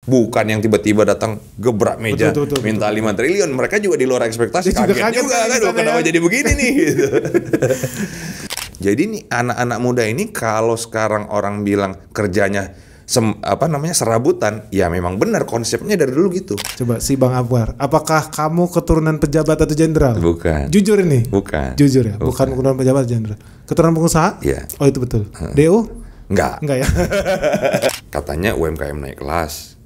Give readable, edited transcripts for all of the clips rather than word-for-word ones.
Bukan yang tiba-tiba datang gebrak meja minta 5 triliun. Mereka juga di luar ekspektasi, kaget juga kan, kenapa jadi begini nih gitu. Jadi nih anak-anak muda ini kalau sekarang orang bilang kerjanya serabutan, ya memang benar konsepnya dari dulu gitu. Coba si Bang Akbar, apakah kamu keturunan pejabat atau jenderal? Bukan. Jujur ini? Bukan. Jujur ya? Bukan keturunan pejabat atau jenderal. Keturunan pengusaha? Iya. Oh itu betul. DO? Enggak ya? Katanya UMKM naik kelas,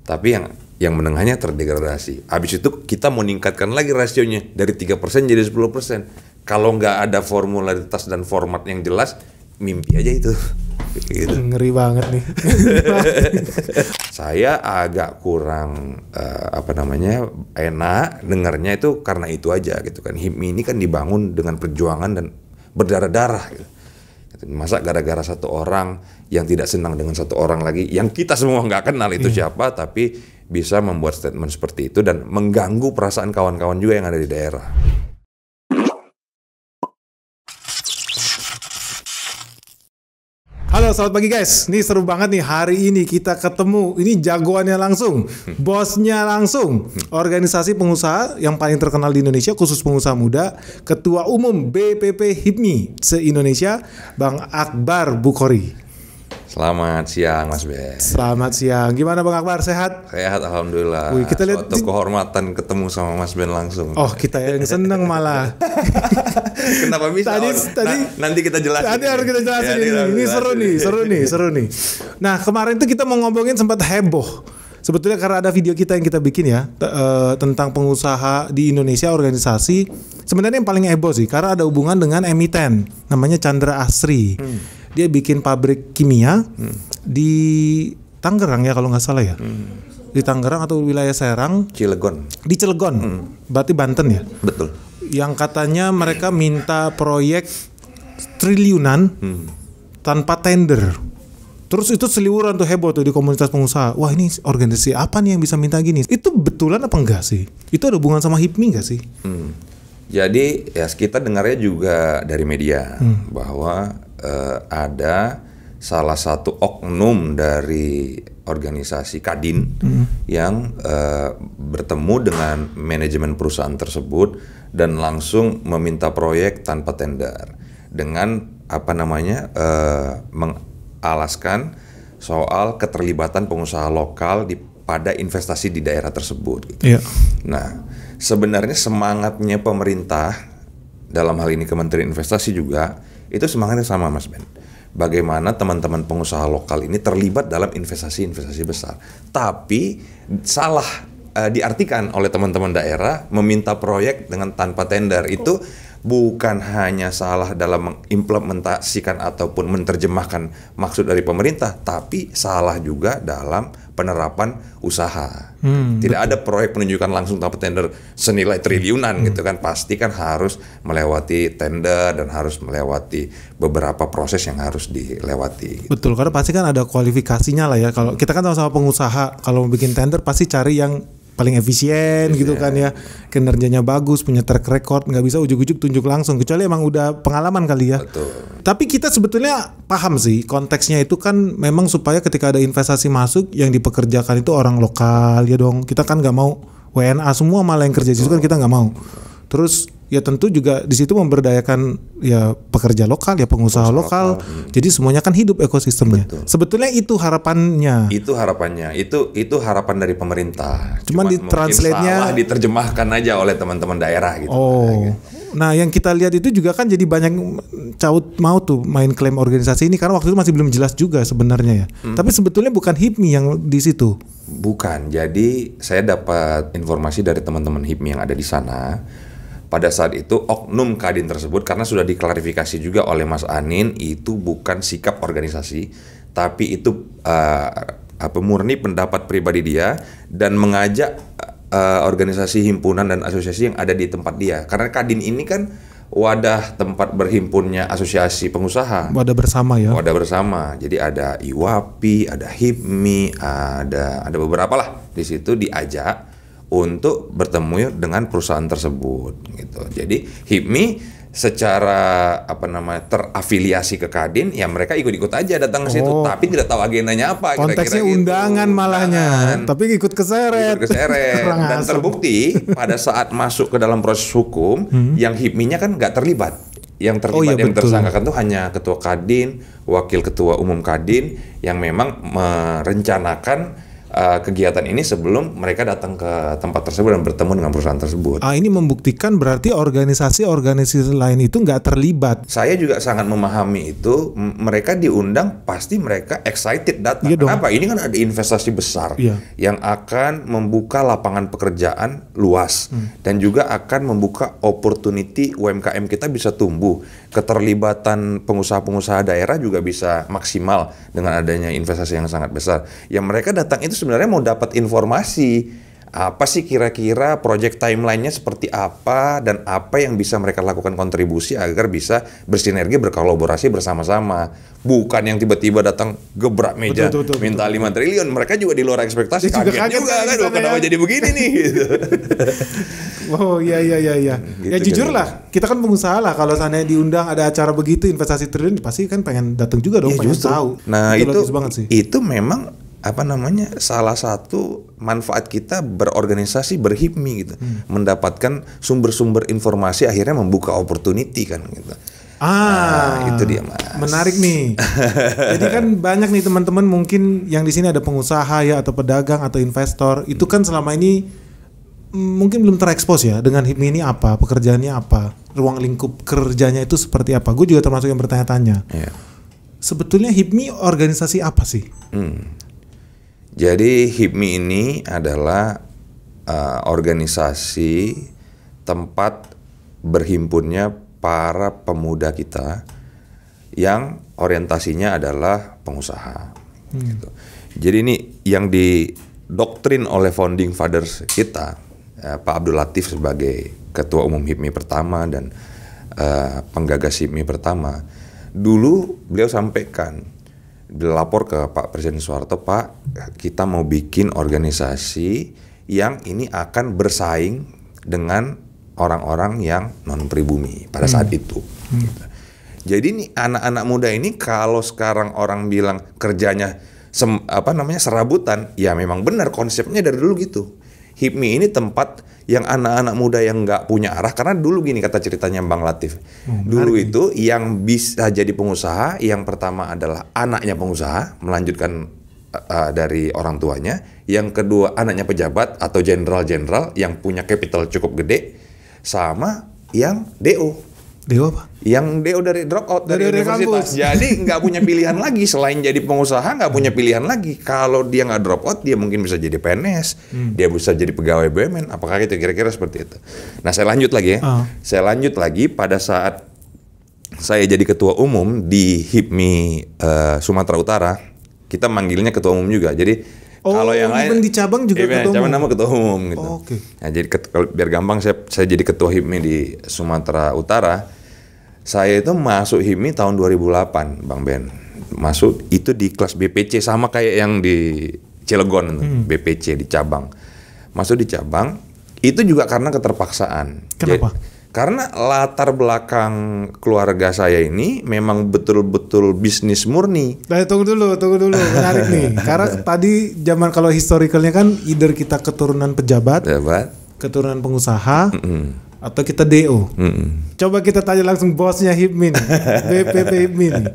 tapi yang menengahnya terdegradasi. Habis itu kita mau meningkatkan lagi rasionya dari 3% jadi 10%. Kalau nggak ada formularitas dan format yang jelas, mimpi aja itu. Gitu. Ngeri banget nih. Saya agak kurang enak dengarnya itu karena itu aja gitu kan. HIPMI ini kan dibangun dengan perjuangan dan berdarah-darah gitu. Masa gara-gara satu orang yang tidak senang dengan satu orang lagi yang kita semua nggak kenal itu siapa, tapi bisa membuat statement seperti itu dan mengganggu perasaan kawan-kawan juga yang ada di daerah. Halo, selamat pagi guys. Ini seru banget nih, hari ini kita ketemu. Ini jagoannya langsung, bosnya langsung. Organisasi pengusaha yang paling terkenal di Indonesia, khusus pengusaha muda. Ketua Umum BPP HIPMI se-Indonesia, Bang Akbar Bukhori. Selamat siang Mas Ben. Selamat siang. Gimana Bang Akbar, sehat? Sehat alhamdulillah. Wih, kita lihat suatu kehormatan ketemu sama Mas Ben langsung. Oh, kita yang seneng malah. Kenapa bisa? Nanti kita jelasin. Nanti harus kita jelasin ini seru nih. Nah, kemarin tuh kita mau ngomongin sempat heboh. Sebetulnya karena ada video kita yang kita bikin ya tentang pengusaha di Indonesia, organisasi. Sebenarnya yang paling heboh sih karena ada hubungan dengan emiten namanya Chandra Asri. Dia bikin pabrik kimia di Tangerang ya kalau nggak salah ya. Di Tangerang atau wilayah Serang. Cilegon. Di Cilegon. Berarti Banten ya? Betul. Yang katanya mereka minta proyek triliunan tanpa tender. Terus itu seliwuran tuh, heboh tuh di komunitas pengusaha. Wah, ini organisasi apa nih yang bisa minta gini? Itu betulan apa enggak sih? Itu ada hubungan sama HIPMI enggak sih? Jadi ya kita dengarnya juga dari media bahwa ada salah satu oknum dari organisasi Kadin yang bertemu dengan manajemen perusahaan tersebut dan langsung meminta proyek tanpa tender dengan mengalaskan soal keterlibatan pengusaha lokal pada investasi di daerah tersebut. Gitu. Yeah. Nah, sebenarnya semangatnya pemerintah dalam hal ini Kementerian Investasi juga itu semangatnya sama Mas Ben. Bagaimana teman-teman pengusaha lokal ini terlibat dalam investasi-investasi besar. Tapi salah diartikan oleh teman-teman daerah meminta proyek dengan tanpa tender. Itu bukan hanya salah dalam mengimplementasikan ataupun menerjemahkan maksud dari pemerintah, tapi salah juga dalam penerapan usaha. Tidak ada proyek penunjukan langsung tanpa tender senilai triliunan gitu kan, pasti kan harus melewati tender dan harus melewati beberapa proses yang harus dilewati. Gitu. Betul, karena pasti kan ada kualifikasinya lah ya. Kalau kita kan sama-sama pengusaha, kalau mau bikin tender pasti cari yang paling efisien gitu kan ya, kinerjanya bagus, punya track record, nggak bisa ujuk-ujuk tunjuk langsung, kecuali emang udah pengalaman kali ya. Betul. Tapi kita sebetulnya paham sih konteksnya itu kan memang supaya ketika ada investasi masuk yang dipekerjakan itu orang lokal ya dong. Kita kan nggak mau WNA semua malah yang kerja di situ kan kita nggak mau. Terus ya tentu juga di situ memberdayakan ya pekerja lokal ya pengusaha lokal. Jadi semuanya kan hidup ekosistemnya. Betul. Sebetulnya itu harapannya. Itu harapannya. Itu harapan dari pemerintah. Cuman di translate-nya salah diterjemahkan aja oleh teman-teman daerah gitu. Oh. Nah, yang kita lihat itu juga kan jadi banyak caut mau tuh main klaim organisasi ini karena waktu itu masih belum jelas juga sebenarnya ya. Tapi sebetulnya bukan HIPMI yang di situ. Bukan. Jadi saya dapat informasi dari teman-teman HIPMI yang ada di sana. Pada saat itu oknum Kadin tersebut karena sudah diklarifikasi juga oleh Mas Anin itu bukan sikap organisasi tapi itu murni pendapat pribadi dia dan mengajak organisasi himpunan dan asosiasi yang ada di tempat dia karena Kadin ini kan wadah tempat berhimpunnya asosiasi pengusaha. Wadah bersama ya. Wadah bersama. Jadi ada IWAPI, ada HIPMI, ada beberapa lah di situ diajak untuk bertemu dengan perusahaan tersebut gitu. Jadi HIPMI secara terafiliasi ke Kadin, ya mereka ikut-ikut aja datang ke situ, tapi tidak tahu agendanya apa. Konteksnya kira-kira undangan gitu. malahnya, tapi ikut keseret. Dan terbukti pada saat masuk ke dalam proses hukum, yang HIPMI-nya kan nggak terlibat. Yang terlibat yang tersangkakan tuh hanya ketua Kadin, wakil ketua umum Kadin yang memang merencanakan kegiatan ini sebelum mereka datang ke tempat tersebut dan bertemu dengan perusahaan tersebut. Ini membuktikan berarti organisasi lain itu nggak terlibat. Saya juga sangat memahami itu. Mereka diundang pasti mereka excited datang. Iya Kenapa? Ini kan ada investasi besar yang akan membuka lapangan pekerjaan luas dan juga akan membuka opportunity UMKM kita bisa tumbuh. Keterlibatan pengusaha-pengusaha daerah juga bisa maksimal dengan adanya investasi yang sangat besar. Yang mereka datang itu sebenarnya mau dapat informasi apa sih kira-kira project timeline-nya seperti apa dan apa yang bisa mereka lakukan kontribusi agar bisa bersinergi berkolaborasi bersama-sama, bukan yang tiba-tiba datang gebrak meja minta 5 triliun. Mereka juga di luar ekspektasi, kaget juga kan kenapa jadi begini nih gitu. Oh iya. Gitu, ya jujur lah, kita kan pengusaha lah, kalau seandainya diundang ada acara begitu investasi triliun pasti kan pengen datang juga dong, pengen tahu. Nah itu memang salah satu manfaat kita berorganisasi berHIPMI gitu, mendapatkan sumber-sumber informasi, akhirnya membuka opportunity kan gitu. Itu dia Mas. Menarik nih. Jadi kan banyak nih teman-teman mungkin yang di sini ada pengusaha ya atau pedagang atau investor, itu kan selama ini mungkin belum terekspos ya dengan HIPMI ini apa, pekerjaannya apa, ruang lingkup kerjanya itu seperti apa. Gue juga termasuk yang bertanya-tanya. Sebetulnya HIPMI organisasi apa sih? Jadi HIPMI ini adalah organisasi tempat berhimpunnya para pemuda kita yang orientasinya adalah pengusaha. Gitu. Jadi ini yang didoktrin oleh founding fathers kita, Pak Abdul Latif sebagai ketua umum HIPMI pertama dan penggagas HIPMI pertama. Dulu beliau sampaikan, dilapor ke Pak Presiden Soeharto, Pak, kita mau bikin organisasi yang ini akan bersaing dengan orang-orang yang non pribumi pada saat itu. Jadi nih anak-anak muda ini kalau sekarang orang bilang kerjanya serabutan, ya memang benar konsepnya dari dulu gitu. HIPMI ini tempat yang anak-anak muda yang nggak punya arah, karena dulu gini kata ceritanya Bang Latif. Dulu itu yang bisa jadi pengusaha, yang pertama adalah anaknya pengusaha, melanjutkan dari orang tuanya. Yang kedua anaknya pejabat atau jenderal-jenderal yang punya capital cukup gede, sama yang DO. DO apa? Yang DO dari drop out dari universitas. Jadi nggak punya pilihan lagi, selain jadi pengusaha nggak punya pilihan lagi. Kalau dia nggak drop out, dia mungkin bisa jadi PNS, dia bisa jadi pegawai BUMN. Apakah itu kira-kira seperti itu? Nah saya lanjut lagi ya. Saya lanjut lagi pada saat saya jadi ketua umum di HIPMI Sumatera Utara, kita manggilnya ketua umum juga. Jadi kalau yang lain di cabang juga ketua umum. Nama ketua umum gitu. Nah, jadi biar gampang saya jadi ketua HIPMI di Sumatera Utara. Saya itu masuk HIPMI tahun 2008, Bang Ben. Masuk itu di kelas BPC, sama kayak yang di Cilegon, BPC di cabang. Masuk di cabang itu juga karena keterpaksaan. Kenapa? Karena latar belakang keluarga saya ini memang betul-betul bisnis murni. Nah, tunggu dulu, menarik nih. Karena tadi zaman kalau historicalnya kan either kita keturunan pejabat, keturunan pengusaha, atau kita DO. Coba kita tanya langsung bosnya HIPMI nih, BPP HIPMI nih.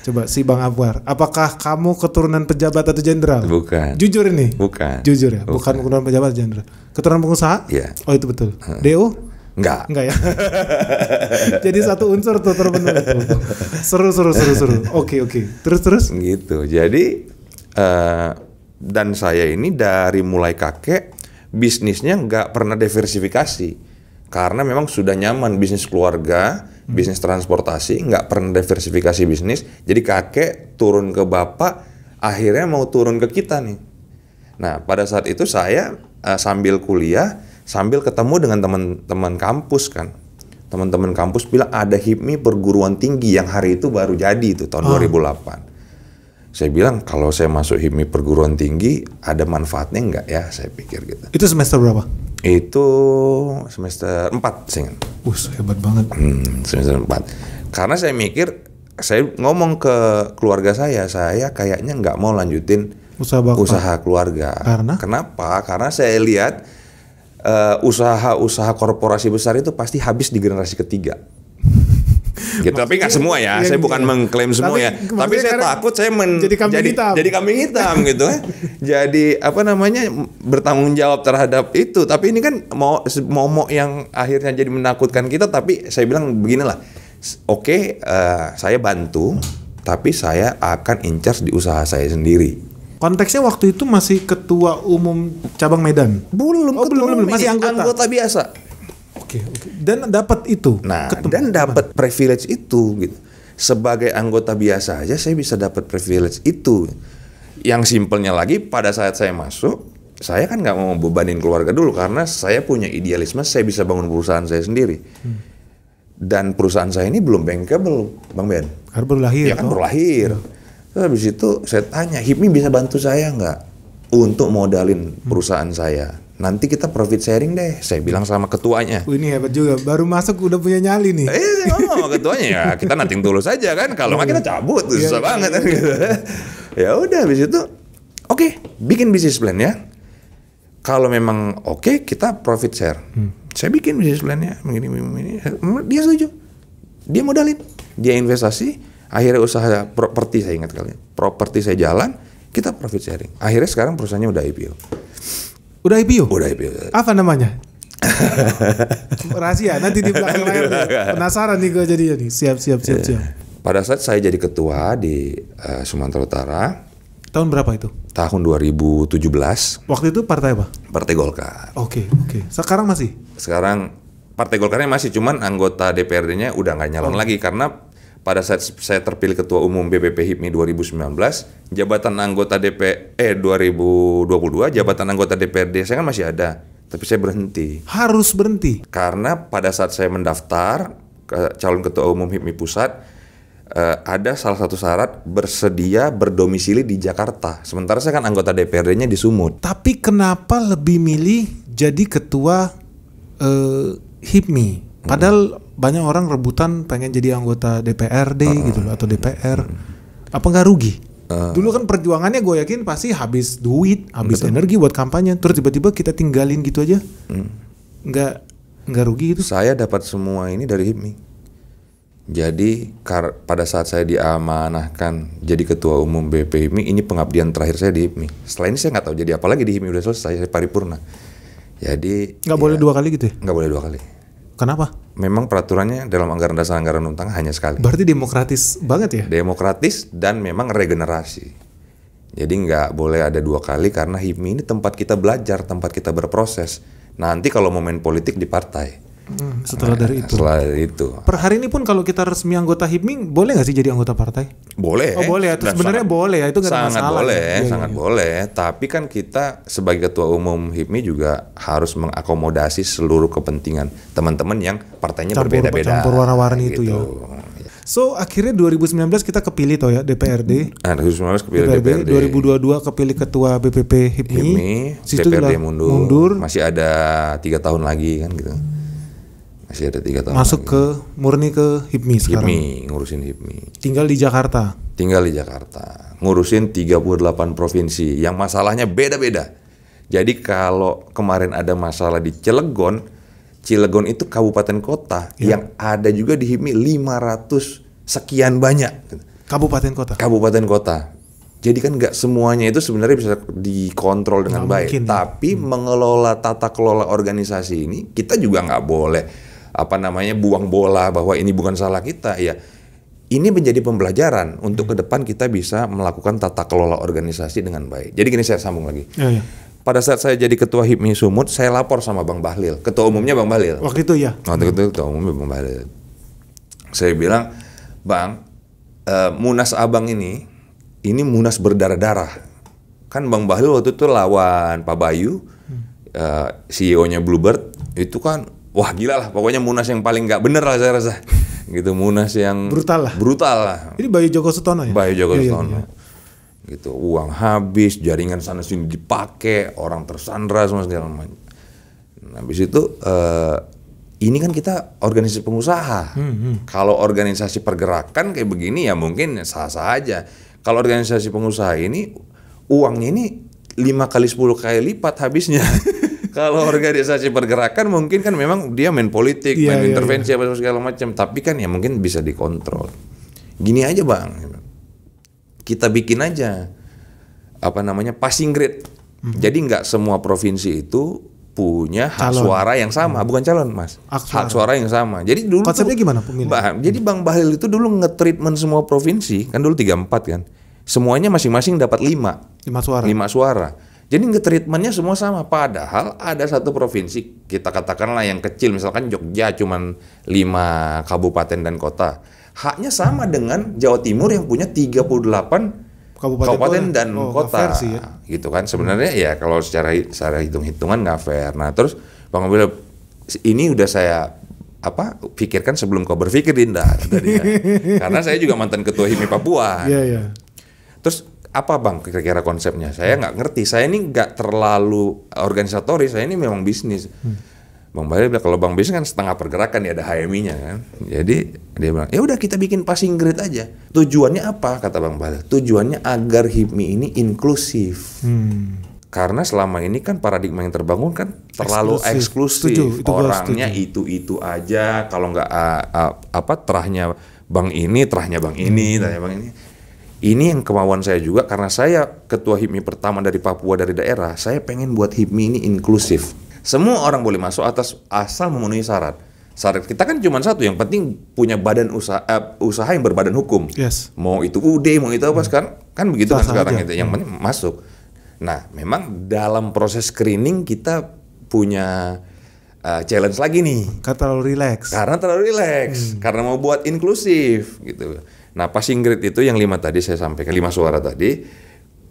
Coba si Bang Abwar, apakah kamu keturunan pejabat atau jenderal? Bukan. Jujur ini? Bukan. Jujur ya, bukan keturunan pejabat atau jenderal. Keturunan pengusaha? Iya. Oh itu betul. DO? Enggak ya. Jadi satu unsur tuh terpenuhi tuh. Seru. Oke. Terus. Gitu. Jadi dan saya ini dari mulai kakek bisnisnya nggak pernah diversifikasi. Karena memang sudah nyaman bisnis keluarga, bisnis transportasi, nggak pernah diversifikasi bisnis. Jadi kakek turun ke bapak, akhirnya mau turun ke kita nih. Nah pada saat itu saya sambil kuliah, sambil ketemu dengan teman-teman kampus kan. Teman-teman kampus bilang ada HIPMI perguruan tinggi yang hari itu baru jadi itu tahun 2008. Saya bilang kalau saya masuk HIPMI perguruan tinggi ada manfaatnya nggak ya, saya pikir gitu. Itu semester berapa? Itu semester 4 sih. Hebat banget. 94. Karena saya mikir, saya ngomong ke keluarga saya kayaknya nggak mau lanjutin usaha keluarga. Kenapa? Karena saya lihat usaha korporasi besar itu pasti habis di generasi ketiga. Gitu. Tapi nggak semua ya, saya bukan mengklaim semua ya. Tapi saya takut saya jadi kambing hitam gitu. Jadi bertanggung jawab terhadap itu. Tapi ini kan momok yang akhirnya jadi menakutkan kita. Tapi saya bilang beginilah, oke, saya bantu, tapi saya akan in charge di usaha saya sendiri. Konteksnya waktu itu masih ketua umum cabang Medan? Belum, masih anggota biasa. Oke. Dan dapat itu. Dan dapat privilege itu gitu. Sebagai anggota biasa aja saya bisa dapat privilege itu. Yang simpelnya lagi, pada saat saya masuk, saya kan nggak mau bebanin keluarga dulu karena saya punya idealisme, saya bisa bangun perusahaan saya sendiri. Dan perusahaan saya ini belum bankable, Bang Ben. Karena baru lahir. Ya kan baru lahir. Terus habis itu saya tanya, HIPMI bisa bantu saya nggak untuk modalin perusahaan saya? Nanti kita profit sharing deh, saya bilang sama ketuanya. Ini hebat juga, baru masuk udah punya nyali nih. Saya ngomong sama ketuanya, ya kita nating tulus aja kan, kalau nggak kita cabut, susah banget kan gitu. Ya udah habis itu, oke, bikin bisnis plan ya. Kalau memang oke, kita profit share. Saya bikin bisnis plan-nya, begini. Dia setuju, dia modalin, dia investasi. Akhirnya usaha properti, saya ingat kali, properti saya jalan, kita profit sharing. Akhirnya sekarang perusahaannya udah IPO. Udah IPO? Udah IPO. Apa namanya? Rahasia, nanti di belakang layar. Penasaran nih gue jadinya nih. Siap. Pada saat saya jadi ketua di Sumatera Utara. Tahun berapa itu? Tahun 2017. Waktu itu partai apa? Partai Golkar. Oke. Sekarang masih? Sekarang Partai Golkarnya masih, cuman anggota DPRD-nya udah nggak nyalon lagi karena pada saat saya terpilih Ketua Umum BPP HIPMI 2019, jabatan anggota 2022, jabatan anggota DPRD saya kan masih ada, tapi saya berhenti. Harus berhenti? Karena pada saat saya mendaftar ke calon Ketua Umum HIPMI Pusat, ada salah satu syarat bersedia berdomisili di Jakarta. Sementara saya kan anggota DPRD-nya di Sumut. Tapi kenapa lebih milih jadi ketua HIPMI? Padahal banyak orang rebutan pengen jadi anggota DPRD gitu loh, atau DPR. Apa nggak rugi? Dulu kan perjuangannya gue yakin pasti habis duit, habis energi buat kampanye. Terus tiba-tiba kita tinggalin gitu aja. Nggak rugi itu? Saya dapat semua ini dari HIPMI. Jadi pada saat saya diamanahkan jadi ketua umum BP HIPMI, ini pengabdian terakhir saya di HIPMI. Setelah ini saya nggak tahu jadi apa lagi di HIPMI, udah selesai, saya paripurna. Jadi nggak boleh 2 kali gitu ya? Nggak boleh 2 kali. Kenapa? Memang peraturannya dalam anggaran dasar anggaran rumah tangga hanya sekali. Berarti demokratis banget ya? Demokratis dan memang regenerasi. Jadi nggak boleh ada 2 kali karena HIPMI ini tempat kita belajar, tempat kita berproses. Nanti kalau mau main politik di partai. Setelah dari itu. Per hari ini pun kalau kita resmi anggota HIPMI, boleh nggak sih jadi anggota partai? Boleh. Oh boleh ya, sebenarnya boleh ya, itu nggak ada masalah. Sangat boleh, sangat boleh. Tapi kan kita sebagai ketua umum HIPMI juga harus mengakomodasi seluruh kepentingan teman-teman yang partainya berbeda-beda. Campur warna-warni gitu. Itu ya. So akhirnya 2019 kita kepilih toh ya DPRD. 2019 kepilih DPRD. 2022 kepilih ketua BPP HIPMI. DPRD mundur. Masih ada 3 tahun lagi kan gitu. Masih ada 3 tahun masuk lagi. Murni ke HIPMI sekarang. HIPMI, ngurusin HIPMI. Tinggal di Jakarta. Ngurusin 38 provinsi yang masalahnya beda-beda. Jadi kalau kemarin ada masalah di Cilegon itu kabupaten kota yang ada juga di HIPMI 500 sekian banyak. Kabupaten kota. Jadi kan nggak semuanya itu sebenarnya bisa dikontrol dengan baik. Mungkin, tapi mengelola tata kelola organisasi ini kita juga nggak boleh buang bola bahwa ini bukan salah kita ya. Ini menjadi pembelajaran untuk ke depan kita bisa melakukan tata kelola organisasi dengan baik. Jadi gini, saya sambung lagi. Pada saat saya jadi ketua HIPMI Sumut, saya lapor sama Bang Bahlil, ketua umumnya Bang Bahlil. Waktu itu ya. Waktu itu ketua umumnya Bang Bahlil. Saya bilang, Bang, Munas Abang ini Munas berdarah-darah. Kan Bang Bahlil waktu itu lawan Pak Bayu, CEO-nya Bluebird, itu kan wah gila lah, pokoknya Munas yang paling nggak bener lah saya rasa. Gitu, Munas yang brutal lah. Ini Bayu Joko Sutono ya? Bayu Joko Sutono. Iya. Gitu, uang habis, jaringan sana sini dipakai, orang tersandra semua segala macam. Nah, habis itu ini kan kita organisasi pengusaha. Kalau organisasi pergerakan kayak begini ya mungkin sah-sah aja. Kalau organisasi pengusaha ini uangnya ini 5 kali 10 kali lipat habisnya. Kalau organisasi pergerakan mungkin kan memang dia main politik, main intervensi apa segala macam. Tapi kan ya mungkin bisa dikontrol. Gini aja Bang, kita bikin aja passing grade. Jadi nggak semua provinsi itu punya hak suara yang sama, bukan calon Mas, hak suara yang sama. Jadi dulu konsepnya gimana pemilihan? Jadi Bang Bahlil itu dulu nge-treatment semua provinsi, kan dulu 34 kan, semuanya masing-masing dapat 5 suara. Jadi nge-treatmentnya semua sama, padahal ada satu provinsi, kita katakanlah yang kecil, misalkan Jogja cuman 5 kabupaten dan kota, haknya sama dengan Jawa Timur yang punya 38 kabupaten dan kota, gitu kan. Sebenarnya ya kalau secara hitung-hitungan nggak fair. Nah terus Bang Bahlil, ini udah saya pikirkan sebelum kau berpikir Dinda, karena saya juga mantan ketua HIPMI Papua. Terus apa Bang kira-kira konsepnya? Saya nggak ngerti. Saya ini nggak terlalu organisatoris. Saya ini memang bisnis. Bang Bahlil bilang, kalau Bang bisnis kan setengah pergerakan ya, ada HMI-nya kan. Jadi dia bilang, ya udah kita bikin passing grade aja. Tujuannya apa? Kata Bang Bahlil. Tujuannya agar HIPMI ini inklusif. Karena selama ini kan paradigma yang terbangun kan terlalu eksklusif. Orangnya itu aja. Kalau nggak terahnya Bang ini, terahnya Bang ini, terahnya Bang ini. Ini yang kemauan saya juga, karena saya ketua HIPMI pertama dari Papua, dari daerah. Saya pengen buat HIPMI ini inklusif. Semua orang boleh masuk asal memenuhi syarat. Syarat kita kan cuma satu, yang penting punya badan usaha yang berbadan hukum. Mau itu UD, mau itu apa sekarang kan begitu kan sekarang itu. Yang penting masuk. Nah, memang dalam proses screening kita punya challenge lagi nih. Karena terlalu relax. Karena mau buat inklusif gitu. Nah, passing grade itu yang 5 tadi saya sampaikan, 5 suara tadi,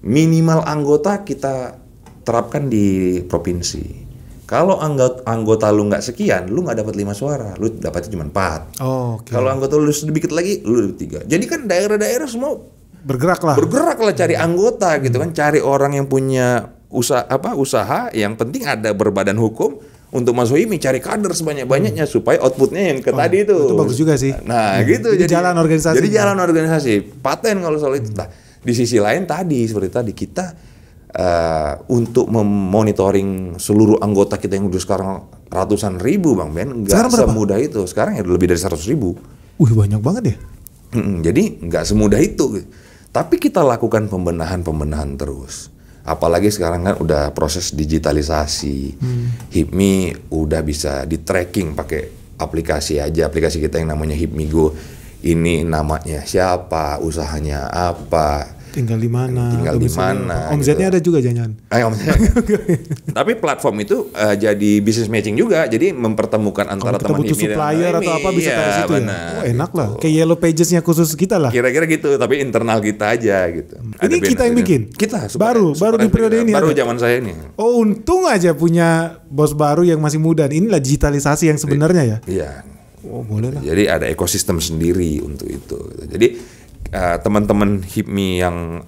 minimal anggota kita terapkan di provinsi. Kalau anggota lu nggak sekian, lu nggak dapat 5 suara, lu dapatnya cuma 4. Kalau anggota lu sedikit lagi, lu 3. Jadi kan daerah-daerah semua bergerak lah cari anggota gitu kan, cari orang yang punya usaha yang penting ada berbadan hukum untuk masuk HIPMI, cari kader sebanyak-banyaknya supaya outputnya yang tadi itu. Itu bagus juga sih. Nah, gitu. Jadi jalan organisasi. Jadi jalan organisasi. Paten kalau soal itu. Nah, di sisi lain tadi seperti tadi kita untuk memonitoring seluruh anggota kita yang udah sekarang ratusan ribu Bang Ben, nggak semudah itu. Sekarang ya lebih dari 100 ribu. Banyak banget ya. Jadi nggak semudah itu. Tapi kita lakukan pembenahan terus. Apalagi sekarang kan udah proses digitalisasi. HIPMI udah bisa di tracking pakai aplikasi aja. Aplikasi kita yang namanya HIPMI Go. Ini namanya siapa, usahanya apa. Tinggal di mana? Omsetnya ada juga jangan. Tapi platform itu jadi business matching juga. Jadi mempertemukan antara teman HIPMI dan supplier atau apa bisa dari situ ya. Enak lah. Kayak Yellow Pages-nya khusus kita lah. Kira-kira gitu. Tapi internal kita aja gitu. Ini kita yang bikin. Kita baru di periode ini. Baru zaman saya ini. Untung aja punya bos baru yang masih muda. Inilah digitalisasi yang sebenarnya ya. Iya. Boleh lah. Jadi ada ekosistem sendiri untuk itu. Jadi teman-teman HIPMI yang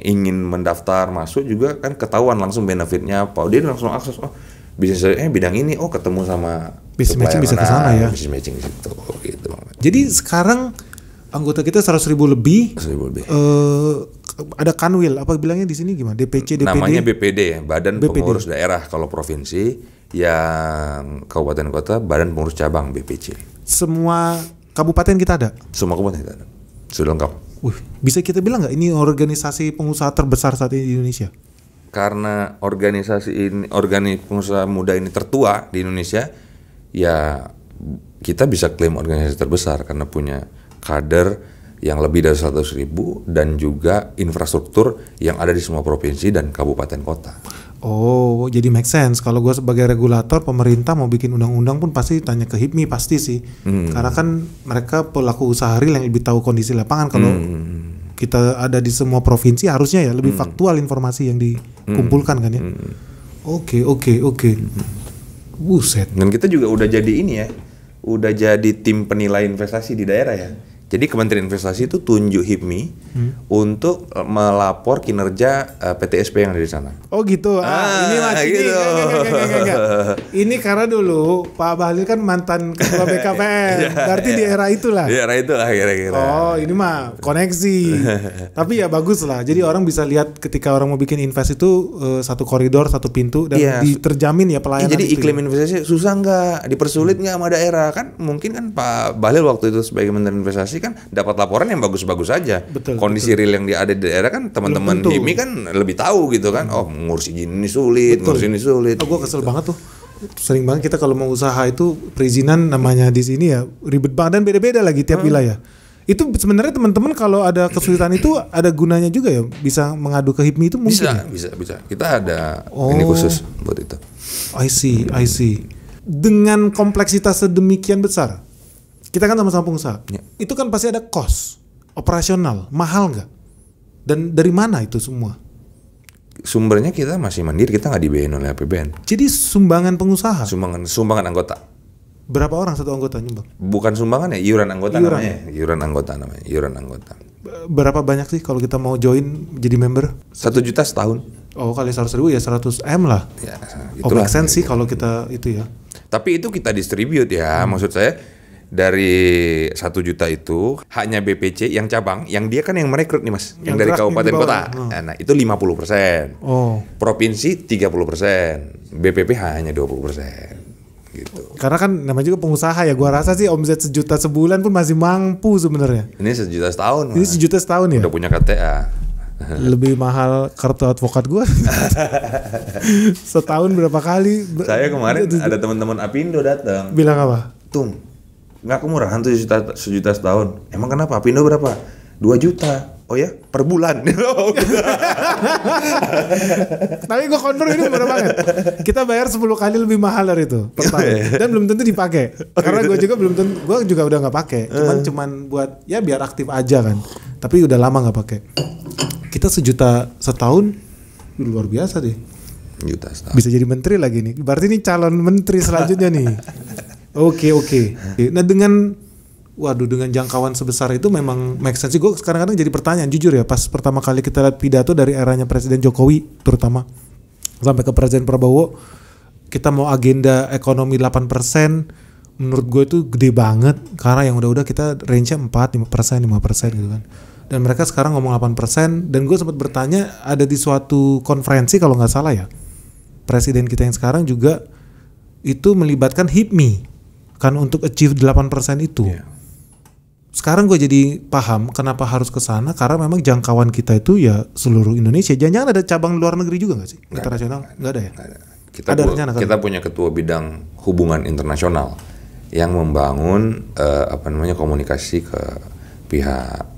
ingin mendaftar masuk juga kan ketahuan langsung benefitnya apa. Dia langsung akses bisnis bidang ini, ketemu sama business matching bisa ke sana ya. Business matching gitu. Jadi sekarang anggota kita 100.000 lebih. Ada kanwil apa bilangnya di sini gimana? DPC, DPD. Namanya BPD ya, Badan Pengurus Daerah kalau provinsi, yang kabupaten kota Badan Pengurus Cabang BPC. Semua kabupaten kita ada. Semua kabupaten kita ada. Sudah lengkap. Bisa kita bilang nggak ini organisasi pengusaha terbesar saat ini di Indonesia? Karena organisasi pengusaha muda ini tertua di Indonesia, ya kita bisa klaim organisasi terbesar karena punya kader yang lebih dari 100.000 dan juga infrastruktur yang ada di semua provinsi dan kabupaten kota. Jadi make sense. Kalau gue sebagai regulator, pemerintah mau bikin undang-undang pun pasti tanya ke HIPMI pasti sih. Karena kan mereka pelaku usaha real yang lebih tahu kondisi lapangan. Kalau kita ada di semua provinsi harusnya ya lebih faktual informasi yang dikumpulkan kan ya. Oke. Buset. Dan kita juga udah jadi ini ya, udah jadi tim penilai investasi di daerah ya. Jadi Kementerian Investasi itu tunjuk HIPMI untuk melapor kinerja PTSP yang ada di sana. Oh gitu. Ini gitu. Enggak. Ini karena dulu Pak Bahlil kan mantan ketua BKPM. Berarti di era itulah. Di era itulah kira-kira. Oh, ini mah koneksi. Tapi ya bagus lah. Jadi orang bisa lihat ketika orang mau bikin invest itu satu koridor, satu pintu dan terjamin ya pelayanan. Jadi iklim investasi susah nggak? Dipersulit nggak sama daerah? Kan mungkin kan Pak Bahlil waktu itu sebagai Menteri Investasi kan dapat laporan yang bagus-bagus aja. Kondisi real yang ada di daerah kan teman-teman HIPMI kan lebih tahu gitu kan. Oh, ngurus ini sulit, ngurus ini sulit. Gue kesel banget tuh. Sering banget kita kalau mau usaha itu perizinan namanya di sini ya ribet banget dan beda-beda lagi tiap wilayah. Itu sebenarnya teman-teman kalau ada kesulitan itu ada gunanya juga ya, bisa mengadu ke HIPMI itu mungkin. Bisa. Kita ada ini khusus buat itu. I see. Dengan kompleksitas sedemikian besar, kita kan sama-sama pengusaha. Ya. Itu kan pasti ada cost operasional, mahal nggak? Dan dari mana itu semua? Sumbernya kita masih mandiri, kita nggak dibiayain oleh APBN. Jadi sumbangan pengusaha? Sumbangan anggota. Berapa orang satu anggota nyumbang? Bukan sumbangan ya, iuran anggota namanya. Iuran anggota. Berapa banyak sih kalau kita mau join jadi member? 1 juta setahun. Oh, kali 100.000 ya 100 M lah. Ya, make sense sih kalau kita itu ya. Tapi itu kita distribute ya, maksud saya dari 1 juta itu hanya BPC yang cabang, yang dia kan yang merekrut nih mas, yang dari kabupaten kota. Nah itu 50%. Provinsi 30%, BPP hanya 20%. Gitu. Karena kan namanya juga pengusaha ya, gua rasa sih omset 1 juta sebulan pun masih mampu sebenarnya. Ini 1 juta setahun. Ini 1 juta setahun ya. Udah punya KTA. Lebih mahal kartu advokat gua. Setahun berapa kali? Saya kemarin ada teman-teman Apindo datang. Bilang apa? Tung, nggak kemurahan tuh 1 juta setahun. Emang kenapa? Apindo berapa? 2 juta. Oh ya, per bulan. Tapi gue confirm ini murah banget. Kita bayar 10 kali lebih mahal dari itu per tahun. Dan belum tentu dipakai. Karena gue juga belum tentu, gue juga udah nggak pakai. Cuman buat ya biar aktif aja kan. Tapi udah lama nggak pakai. Kita 1 juta setahun, luar biasa deh. Juta setahun. Bisa jadi menteri lagi nih. Berarti ini calon menteri selanjutnya nih. Oke. Nah dengan jangkauan sebesar itu memang make sense. Gue kadang-kadang jadi pertanyaan jujur ya, pas pertama kali kita lihat pidato dari eranya Presiden Jokowi terutama sampai ke Presiden Prabowo, kita mau agenda ekonomi 8%, menurut gue itu gede banget karena yang udah kita range-nya 4, 5% gitu kan. Dan mereka sekarang ngomong 8%, dan gue sempat bertanya ada di suatu konferensi kalau nggak salah ya, Presiden kita yang sekarang juga itu melibatkan HIPMI kan untuk achieve 8% itu. Yeah. Sekarang gue jadi paham kenapa harus ke sana, karena memang jangkauan kita itu ya seluruh Indonesia. Jangan-jangan ada cabang luar negeri juga nggak sih? Internasional? Nggak ada ya? Kita punya ketua bidang hubungan internasional yang membangun komunikasi ke pihak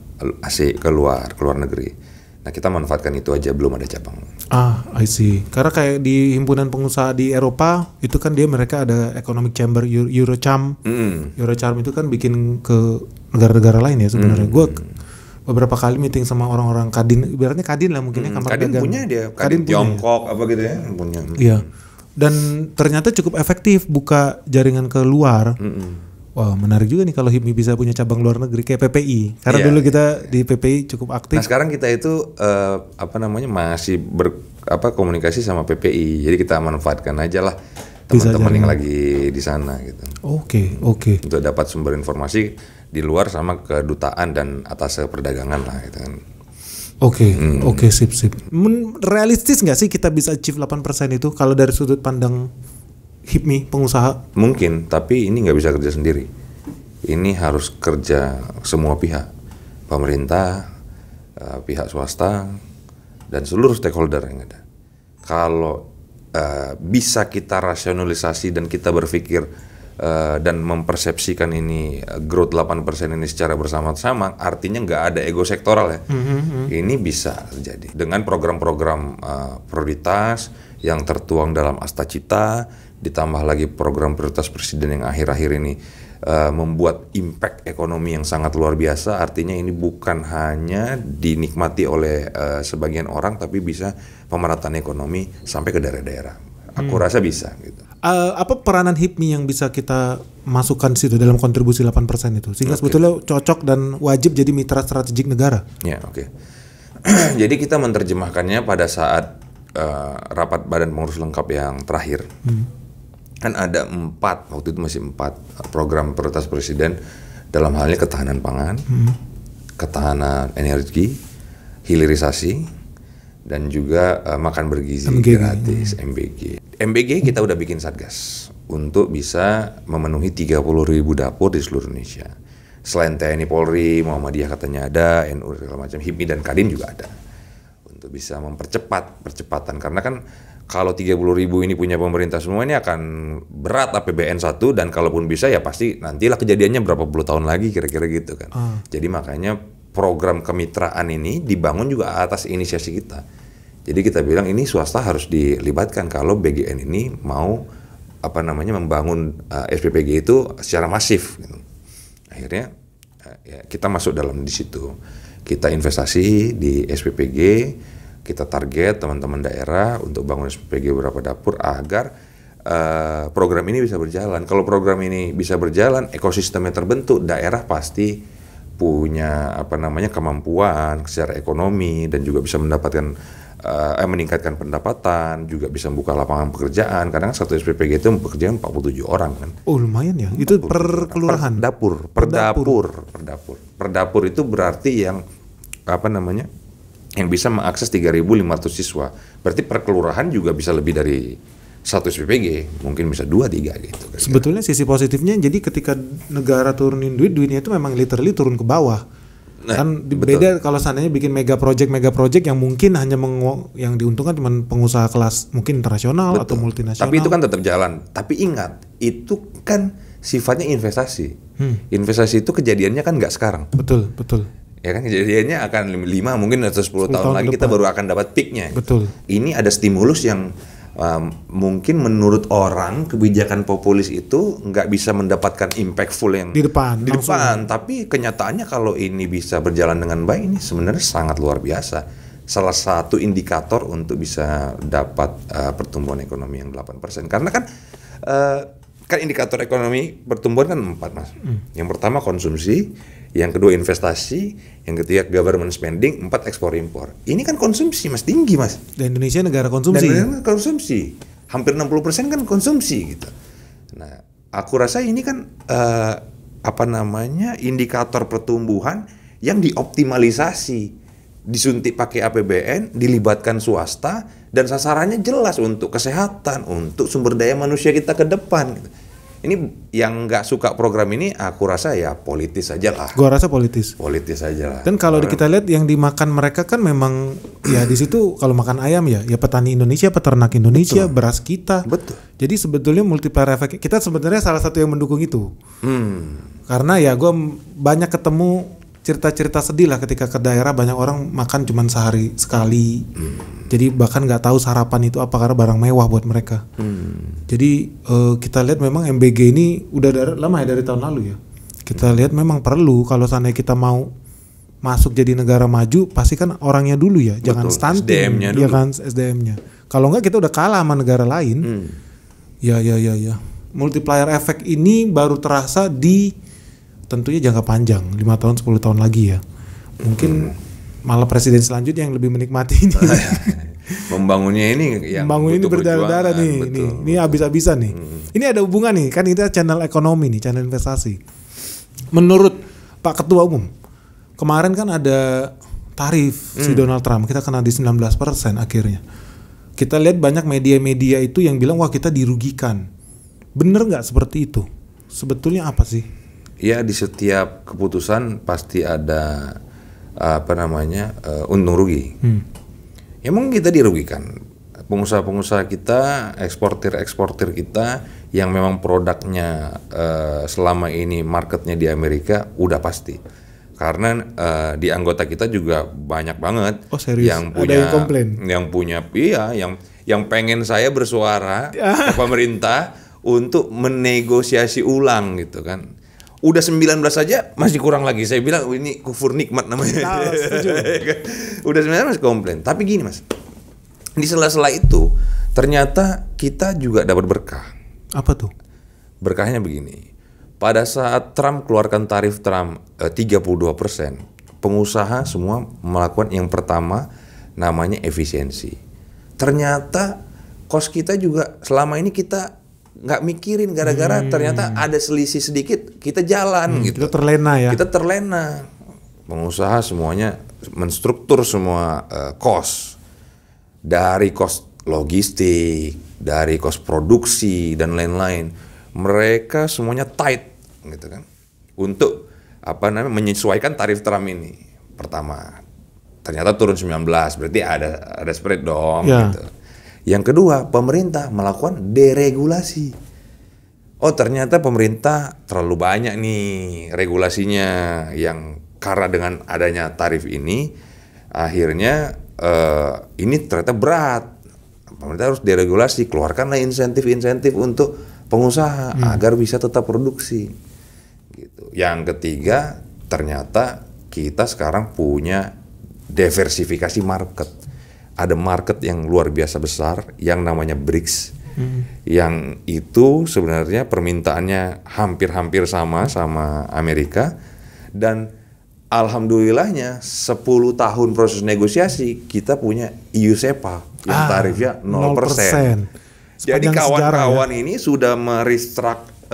ke luar negeri. Nah kita manfaatkan itu aja, belum ada cabang. I see. Karena kayak di himpunan pengusaha di Eropa itu kan mereka ada economic chamber Eurocharm. Eurocharm itu kan bikin ke negara-negara lain ya sebenarnya. Gue beberapa kali meeting sama orang-orang Kadin, ibaratnya Kadin lah mungkin ya, kamar Kadin dagang. punya dia, Kadin Tiongkok apa gitu ya punya. Iya. Dan ternyata cukup efektif buka jaringan ke luar. Wah, menarik juga nih kalau HIPMI bisa punya cabang luar negeri kayak PPI. Karena dulu kita di PPI cukup aktif. Nah, sekarang kita itu masih komunikasi sama PPI. Jadi kita manfaatkan aja lah teman-teman yang lagi di sana gitu. Oke. Untuk dapat sumber informasi di luar sama kedutaan dan atas perdagangan lah gitu kan. Oke, sip. Realistis nggak sih kita bisa achieve 8% itu kalau dari sudut pandang HIPMI pengusaha? Mungkin, tapi ini nggak bisa kerja sendiri. Ini harus kerja semua pihak, pemerintah, pihak swasta, dan seluruh stakeholder yang ada. Kalau bisa kita rasionalisasi dan kita berpikir dan mempersepsikan ini growth 8% ini secara bersama-sama, artinya nggak ada ego sektoral ya. Ini bisa terjadi dengan program-program prioritas yang tertuang dalam Asta Cita, ditambah lagi program prioritas presiden yang akhir-akhir ini membuat impact ekonomi yang sangat luar biasa. Artinya ini bukan hanya dinikmati oleh sebagian orang, tapi bisa pemerataan ekonomi sampai ke daerah-daerah. Aku rasa bisa gitu. Apa peranan HIPMI yang bisa kita masukkan di situ dalam kontribusi 8% itu sehingga sebetulnya cocok dan wajib jadi mitra strategik negara? Ya, oke. Jadi kita menerjemahkannya pada saat rapat Badan Pengurus Lengkap yang terakhir. Kan ada 4, waktu itu masih 4 program prioritas Presiden dalam halnya ketahanan pangan, ketahanan energi, hilirisasi, dan juga makan bergizi gratis, MBG. MBG kita udah bikin satgas untuk bisa memenuhi 30.000 dapur di seluruh Indonesia. Selain TNI, Polri, Muhammadiyah katanya ada, NU segala macam, HIPMI dan Kadin juga ada. Untuk bisa percepatan karena kan kalau 30.000 ini punya pemerintah semua ini akan berat APBN 1 dan kalaupun bisa ya pasti nantilah kejadiannya berapa puluh tahun lagi kira-kira gitu kan. Jadi makanya program kemitraan ini dibangun juga atas inisiasi kita. Jadi kita bilang ini swasta harus dilibatkan kalau BGN ini mau membangun SPPG itu secara masif gitu. Akhirnya ya kita masuk dalam di situ. Kita investasi di SPPG, kita target teman-teman daerah untuk bangun SPPG beberapa dapur agar program ini bisa berjalan. Kalau program ini bisa berjalan, ekosistemnya terbentuk, daerah pasti punya kemampuan secara ekonomi dan juga bisa mendapatkan meningkatkan pendapatan, juga bisa membuka lapangan pekerjaan. Kadang satu SPPG itu bekerja 47 orang kan. Oh lumayan ya, itu per kelurahan? Per dapur itu berarti yang yang bisa mengakses 3.500 siswa. Berarti per kelurahan juga bisa lebih dari satu SPPG, mungkin bisa 2-3 gitu. Sebetulnya sisi positifnya, jadi ketika negara turunin duitnya itu memang literally turun ke bawah. Kan beda kalau seandainya bikin mega project yang mungkin hanya yang diuntungkan cuma pengusaha kelas mungkin internasional atau multinasional. Tapi itu kan tetap jalan. Tapi ingat, itu kan sifatnya investasi. Investasi itu kejadiannya kan nggak sekarang. Betul. Ya kan kejadiannya akan 5 mungkin atau 10 tahun lagi kita baru akan dapat peaknya. Betul. Ini ada stimulus yang mungkin menurut orang kebijakan populis itu nggak bisa mendapatkan impactful yang di depan, tapi kenyataannya kalau ini bisa berjalan dengan baik ini sebenarnya sangat luar biasa. Salah satu indikator untuk bisa dapat pertumbuhan ekonomi yang 8%. Karena kan indikator ekonomi pertumbuhan kan 4 Mas. Yang pertama konsumsi, yang kedua investasi, yang ketiga government spending, 4 ekspor impor. Ini kan konsumsi Mas, tinggi Mas. Dan Indonesia negara konsumsi. Hampir 60% kan konsumsi gitu. Nah, aku rasa ini kan indikator pertumbuhan yang dioptimalisasi, disuntik pakai APBN, dilibatkan swasta dan sasarannya jelas untuk kesehatan, untuk sumber daya manusia kita ke depan gitu. Ini yang nggak suka program ini, aku rasa ya politis aja lah. Gua rasa politis aja lah. Dan kalau kita lihat yang dimakan mereka kan memang ya di situ kalau makan ayam ya petani Indonesia, peternak Indonesia, beras kita. Betul. Jadi sebetulnya multiplier effect kita sebenarnya salah satu yang mendukung itu. Karena ya gue banyak ketemu cerita-cerita sedih lah ketika ke daerah banyak orang makan cuman sehari sekali. Jadi bahkan nggak tahu sarapan itu apa karena barang mewah buat mereka. Jadi kita lihat memang MBG ini udah lama ya dari tahun lalu ya. Kita lihat memang perlu kalau seandainya kita mau masuk jadi negara maju pasti kan orangnya dulu ya. Jangan stunting. SDM-nya dulu. Ya kan SDM-nya. Kalau nggak kita udah kalah sama negara lain. Ya. Multiplier effect ini baru terasa di tentunya jangka panjang 5 tahun 10 tahun lagi ya. Mungkin malah presiden selanjutnya yang lebih menikmati ini. Membangunnya ini yang berdarah-darah nih. Ini habis-habisan nih. Ini ada hubungan nih, kan kita channel ekonomi nih, channel investasi. Menurut Pak Ketua Umum, kemarin kan ada tarif si Donald Trump, kita kena di 19% akhirnya. Kita lihat banyak media-media itu yang bilang wah kita dirugikan. Bener nggak seperti itu? Sebetulnya apa sih? Ya di setiap keputusan pasti ada untung rugi. Ya mungkin kita dirugikan. Pengusaha-pengusaha kita, eksportir kita yang memang produknya selama ini marketnya di Amerika udah pasti. Karena di anggota kita juga banyak banget yang punya yang pengen saya bersuara ke pemerintah untuk menegosiasi ulang gitu kan. Udah 19 saja masih kurang lagi. Saya bilang ini kufur nikmat namanya. Udah 19 masih komplain. Tapi gini Mas, di sela-sela itu ternyata kita juga dapat berkah. Apa tuh? Berkahnya begini. Pada saat Trump keluarkan tarif Trump 32%, pengusaha semua melakukan yang pertama namanya efisiensi. Ternyata kos kita juga selama ini kita nggak mikirin gara-gara ternyata ada selisih sedikit kita jalan gitu. Kita terlena ya. Kita terlena. Pengusaha semuanya menstruktur semua kos. Dari kos logistik, dari kos produksi dan lain-lain. Mereka semuanya tight gitu kan. Untuk menyesuaikan tarif Trump ini. Pertama, ternyata turun 19, berarti ada spread dong gitu. Yang kedua, pemerintah melakukan deregulasi. Oh, ternyata pemerintah terlalu banyak nih regulasinya, yang karena dengan adanya tarif ini akhirnya ini ternyata berat. Pemerintah harus deregulasi, keluarkanlah insentif-insentif untuk pengusaha agar bisa tetap produksi. Gitu. Yang ketiga, ternyata kita sekarang punya diversifikasi market. Ada market yang luar biasa besar yang namanya BRICS. Yang itu sebenarnya permintaannya hampir-hampir sama Amerika, dan alhamdulillahnya 10 tahun proses negosiasi kita punya EU SEPA yang tarifnya 0%. Jadi kawan-kawan ini sudah merestruct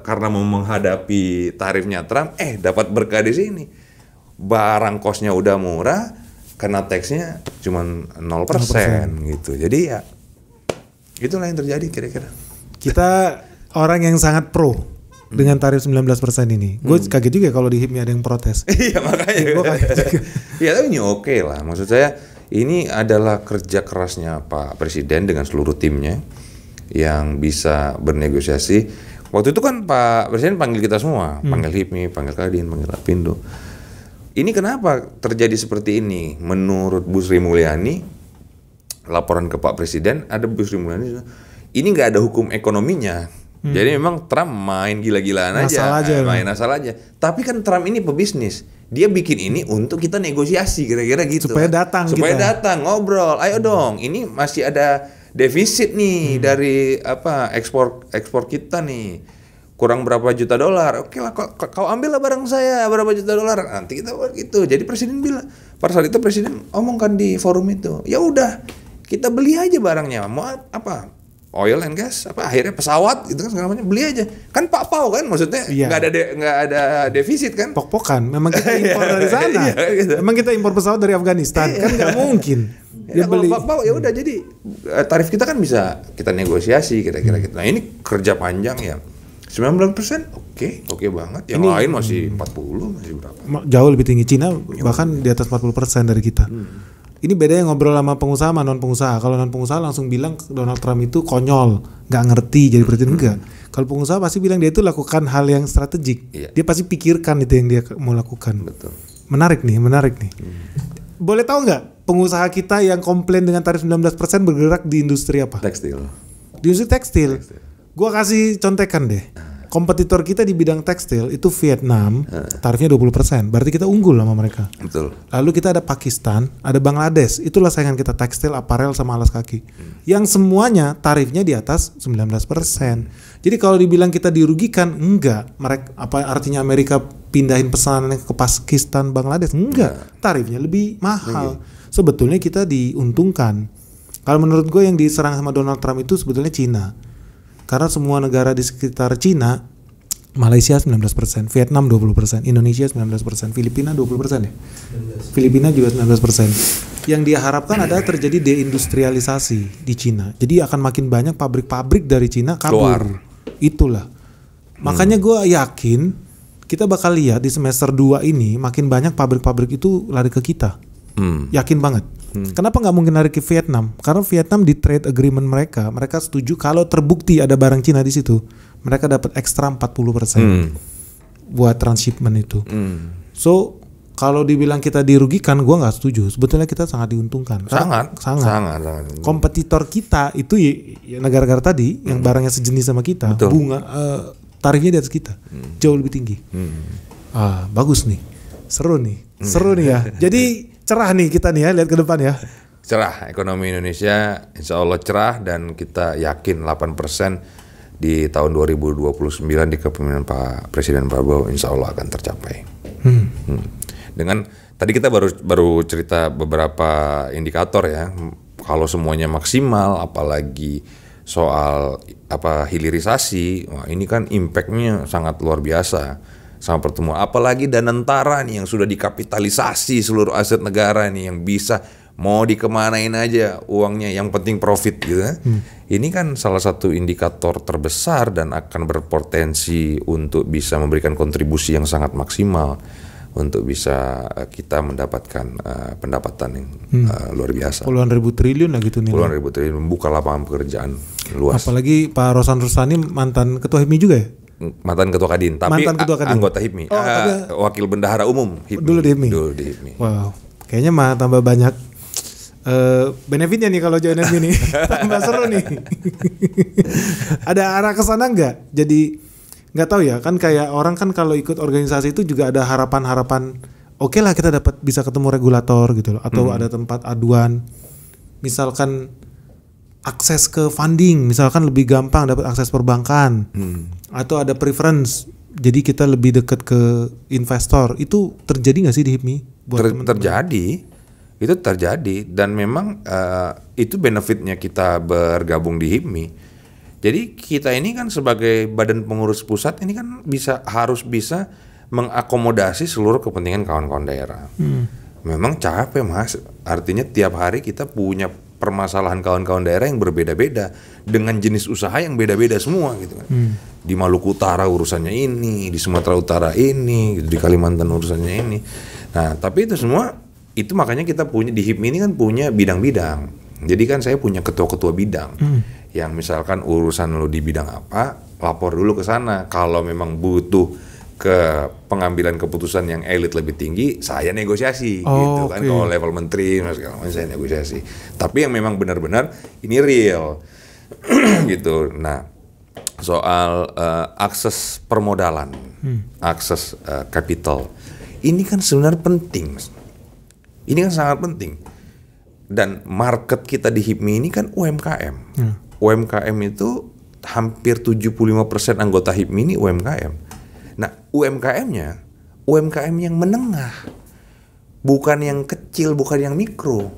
karena mau menghadapi tarifnya Trump, dapat berkah di sini. Barang kosnya udah murah, kena taxnya cuma 0% gitu. Jadi ya itulah yang terjadi kira-kira. Kita orang yang sangat pro dengan tarif 19% ini. Gue kaget juga kalau di HIPMI ada yang protes. Iya makanya. Gue kaget juga. Ya tapi ini oke lah. Maksud saya ini adalah kerja kerasnya Pak Presiden dengan seluruh timnya yang bisa bernegosiasi. Waktu itu kan Pak Presiden panggil kita semua, panggil HIPMI, panggil Kadin, panggil Apindo. Ini kenapa terjadi seperti ini? Menurut Bu Sri Mulyani, laporan ke Pak Presiden, ada Bu Sri Mulyani, ini nggak ada hukum ekonominya. Jadi memang Trump main gila-gilaan aja, main asal aja. Tapi kan Trump ini pebisnis, dia bikin ini untuk kita negosiasi kira-kira gitu. Supaya datang, ngobrol. Ayo dong, ini masih ada defisit nih dari ekspor kita nih. Kurang berapa juta dolar, oke lah, kau ambillah barang saya berapa juta dolar, nanti kita buat gitu. Jadi presiden bilang, pada saat itu presiden omongkan di forum itu, ya udah kita beli aja barangnya, mau apa, oil and gas, akhirnya pesawat gitu kan segala macam, beli aja, kan Pak Pau kan, maksudnya nggak ada defisit kan, pok-pokan, memang kita impor dari sana, gitu. Memang kita impor pesawat dari Afghanistan, kan nggak mungkin. Ya, kalau Pak Pau ya udah, jadi tarif kita kan bisa kita negosiasi kira-kira gitu. Nah ini kerja panjang ya. 19% oke banget. Yang lain masih 40, masih berapa? Jauh lebih tinggi. Cina bahkan di atas 40% dari kita. Ini bedanya ngobrol sama pengusaha sama non pengusaha. Kalau non pengusaha langsung bilang Donald Trump itu konyol, nggak ngerti jadi presiden. Enggak. Kalau pengusaha pasti bilang dia itu lakukan hal yang strategik. Dia pasti pikirkan itu yang dia mau lakukan. Betul. Menarik nih. Boleh tahu nggak pengusaha kita yang komplain dengan tarif 19% bergerak di industri apa? Tekstil. Di industri tekstil. Gua kasih contekan deh. Kompetitor kita di bidang tekstil itu Vietnam, tarifnya 20%. Berarti kita unggul sama mereka. Betul. Lalu kita ada Pakistan, ada Bangladesh. Itulah saingan kita, tekstil, aparel sama alas kaki. Yang semuanya tarifnya di atas 19%. Jadi kalau dibilang kita dirugikan, enggak. Mereka apa artinya Amerika pindahin pesanannya ke Pakistan, Bangladesh? Enggak. Tarifnya lebih mahal. Sebetulnya kita diuntungkan. Kalau menurut gue yang diserang sama Donald Trump itu sebetulnya Cina. Karena semua negara di sekitar Cina, Malaysia 19%, Vietnam 20%, Indonesia 19%, Filipina 20% ya? 19. Filipina juga 19%. Yang dia harapkan adalah terjadi deindustrialisasi di Cina. Jadi akan makin banyak pabrik-pabrik dari Cina kabur. Itulah. Makanya gue yakin kita bakal lihat di semester 2 ini makin banyak pabrik-pabrik itu lari ke kita. Yakin banget. Kenapa nggak mungkin lari ke Vietnam? Karena Vietnam di trade agreement mereka setuju kalau terbukti ada barang Cina di situ, mereka dapat ekstra 40% buat transshipment itu. So kalau dibilang kita dirugikan, gua nggak setuju. Sebetulnya kita sangat diuntungkan. Sangat. Kompetitor kita itu ya negara-negara tadi yang barangnya sejenis sama kita, bunga tarifnya di atas kita jauh lebih tinggi. Bagus nih, seru nih ya. Jadi cerah nih kita nih ya, lihat ke depan ya. Cerah, ekonomi Indonesia insya Allah cerah, dan kita yakin 8% di tahun 2029 di kepemimpinan Pak Presiden Prabowo insya Allah akan tercapai. Dengan tadi kita baru cerita beberapa indikator ya, kalau semuanya maksimal, apalagi soal hilirisasi, wah ini kan impactnya sangat luar biasa sama pertemuan. Apalagi Danantara nih yang sudah dikapitalisasi seluruh aset negara nih, yang bisa mau dikemanain aja uangnya, yang penting profit gitu. Ini kan salah satu indikator terbesar dan akan berpotensi untuk bisa memberikan kontribusi yang sangat maksimal untuk bisa kita mendapatkan pendapatan yang luar biasa. Puluhan ribu triliun lah gitu nih. Puluhan ribu triliun, membuka lapangan pekerjaan luas. Apalagi Pak Rosan Rustani mantan ketua HIPMI juga ya? Mantan ketua Kadin, tapi anggota HIPMI, wakil bendahara umum HIPMI. Dulu di HIPMI. Wow, kayaknya mah tambah banyak benefitnya nih kalau join HIPMI nih. Tambah seru nih. Ada arah ke sana nggak? Jadi nggak tahu ya, kan kayak orang kan kalau ikut organisasi itu juga ada harapan-harapan. Oke lah kita dapat bisa ketemu regulator gitu loh, atau ada tempat aduan. Misalkan akses ke funding, misalkan lebih gampang dapat akses perbankan, atau ada preference, jadi kita lebih dekat ke investor. Itu terjadi nggak sih di HIPMI? Itu terjadi dan memang itu benefitnya kita bergabung di HIPMI. Jadi kita ini kan sebagai badan pengurus pusat ini kan harus bisa mengakomodasi seluruh kepentingan kawan-kawan daerah. Memang capek Mas, artinya tiap hari kita punya permasalahan kawan-kawan daerah yang berbeda-beda dengan jenis usaha yang beda-beda semua gitu kan. Di Maluku Utara urusannya ini, di Sumatera Utara ini, di Kalimantan urusannya ini. Nah, tapi itu semua itu makanya kita punya di HIPMI ini kan punya bidang-bidang. Jadi kan saya punya ketua-ketua bidang. Yang misalkan urusan lo di bidang apa, lapor dulu ke sana. Kalau memang butuh ke pengambilan keputusan yang elit lebih tinggi, saya negosiasi gitu kan. Kalau level menteri, saya negosiasi. Tapi yang memang benar-benar ini real gitu. Nah, soal akses permodalan, akses capital, ini kan sebenarnya penting, Mas. Ini kan sangat penting. Dan market kita di HIPMI ini kan UMKM. UMKM itu hampir 75% anggota HIPMI ini UMKM. Nah, UMKM-nya UMKM yang menengah, bukan yang kecil, bukan yang mikro.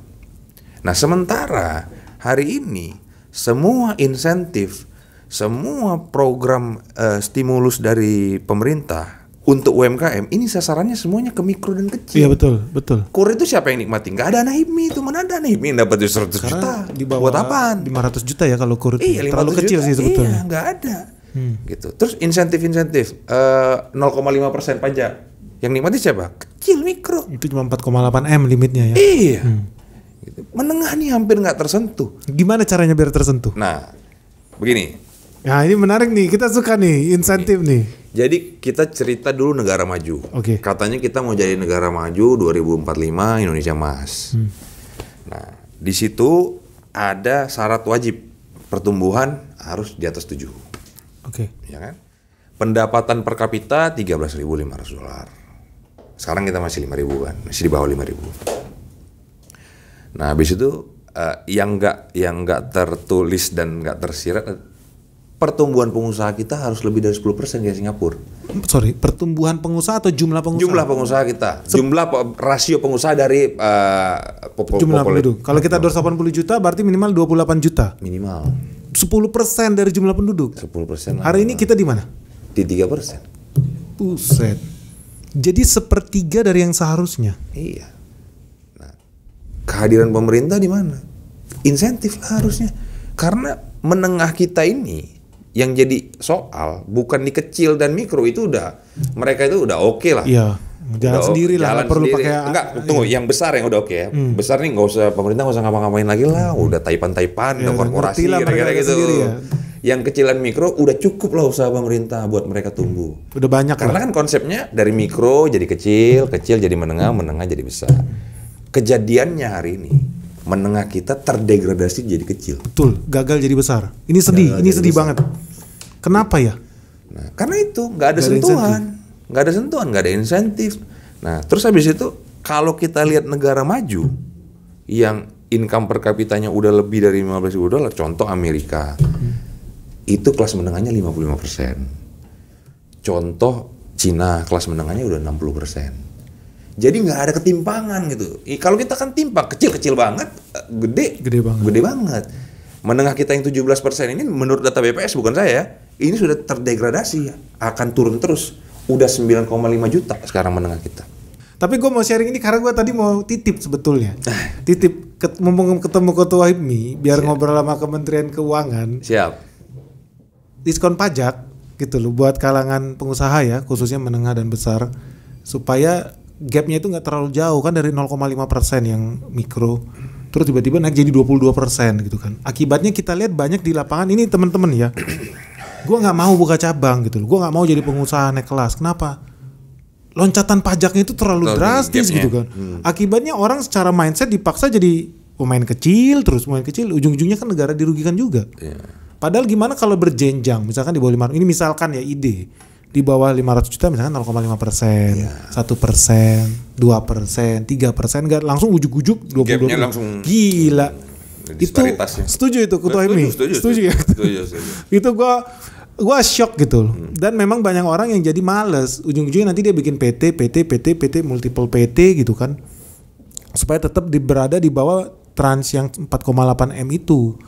Nah, sementara hari ini semua insentif, semua program stimulus dari pemerintah untuk UMKM ini sasarannya semuanya ke mikro dan kecil. Iya betul. KUR itu siapa yang nikmati? Nggak ada anak HIPMI itu, mana ada anak HIPMI yang dapat 100 juta? Di bawah buat apaan? 500 juta ya kalau KUR itu. Iya, terlalu kecil sih sebetulnya. Iya, nggak ada. Gitu. Terus insentif 0,5% pajak. Yang nikmati siapa? Kecil, mikro. Itu cuma 4,8 M limitnya ya. Iya. Gitu. Menengah nih hampir nggak tersentuh. Gimana caranya biar tersentuh? Nah, begini. Nah, ini menarik nih. Kita suka nih insentif nih. Jadi kita cerita dulu negara maju. Katanya kita mau jadi negara maju 2045 Indonesia Emas. Nah, di situ ada syarat wajib pertumbuhan harus di atas 7. Ya kan? Pendapatan per kapita $13.500. Sekarang kita masih 5.000 kan, masih di bawah 5.000. Nah, habis itu yang nggak tertulis dan nggak tersirat, pertumbuhan pengusaha kita harus lebih dari 10% kayak Singapura. Sorry, pertumbuhan pengusaha atau jumlah pengusaha? Jumlah pengusaha kita, rasio pengusaha dari jumlah penduduk. Kalau kita 280 juta berarti minimal 28 juta. Minimal. 10% dari jumlah penduduk. 10%. Hari ini kita di mana? Di 3%. Buset. Jadi sepertiga dari yang seharusnya. Iya. Nah, kehadiran pemerintah di mana? Insentif lah harusnya. Karena menengah kita ini yang jadi soal bukan di kecil dan mikro, itu udah mereka itu udah oke lah. Iya. Jalan sendiri lah, nggak perlu pakai. Enggak, tunggu, yang besar yang udah oke ya. Besar nih nggak usah, pemerintah nggak usah ngapa-ngapain lagi lah. Udah taipan-taipan, udah korporasi kira-kira gitu. Ya. Yang kecil dan mikro udah cukup lah usaha pemerintah buat mereka tumbuh. Udah banyak. Karena kan konsepnya dari mikro jadi kecil, kecil jadi menengah, menengah jadi besar. Kejadiannya hari ini menengah kita terdegradasi jadi kecil. Betul, gagal jadi besar. Ini sedih, sedih banget. Kenapa ya? Nah, karena itu nggak ada sentuhan, nggak ada insentif. Nah, terus habis itu kalau kita lihat negara maju yang income per kapitanya udah lebih dari $15.000, contoh Amerika, itu kelas menengahnya 55%. Contoh Cina kelas menengahnya udah 60%. Jadi nggak ada ketimpangan gitu. Kalau kita kan timpang kecil-kecil banget, gede banget. Menengah kita yang 17% ini menurut data BPS bukan saya, ini sudah terdegradasi, akan turun terus. Udah 9,5 juta sekarang menengah kita. Tapi gue mau sharing ini karena gue tadi mau titip sebetulnya. Titip mumpung ketemu Ketua HIPMI biar ngobrol sama Kementerian Keuangan. Siap. Diskon pajak gitu loh buat kalangan pengusaha ya, khususnya menengah dan besar, supaya gapnya itu nggak terlalu jauh kan, dari 0,5% yang mikro terus tiba-tiba naik jadi 22% gitu kan. Akibatnya kita lihat banyak di lapangan ini teman-teman ya. Gue nggak mau buka cabang gitu loh. Gue nggak mau jadi pengusaha naik kelas. Kenapa? Loncatan pajaknya itu terlalu drastis gitu kan. Akibatnya orang secara mindset dipaksa jadi pemain kecil, ujung-ujungnya kan negara dirugikan juga. Padahal gimana kalau berjenjang, misalkan di bawah 500, ini misalkan ya ide, di bawah 500 juta misalkan 0,5%, 1%, 2%, 3%, nggak langsung ujuk-ujuk 22%. Gapnya langsung gila. Itu setuju itu Ketua HIPMI? Setuju ya? Setuju. Itu gua shock gitu. Dan memang banyak orang yang jadi males. Ujung-ujungnya nanti dia bikin PT, multiple PT gitu kan. Supaya tetap berada di bawah trans yang 4,8 M itu.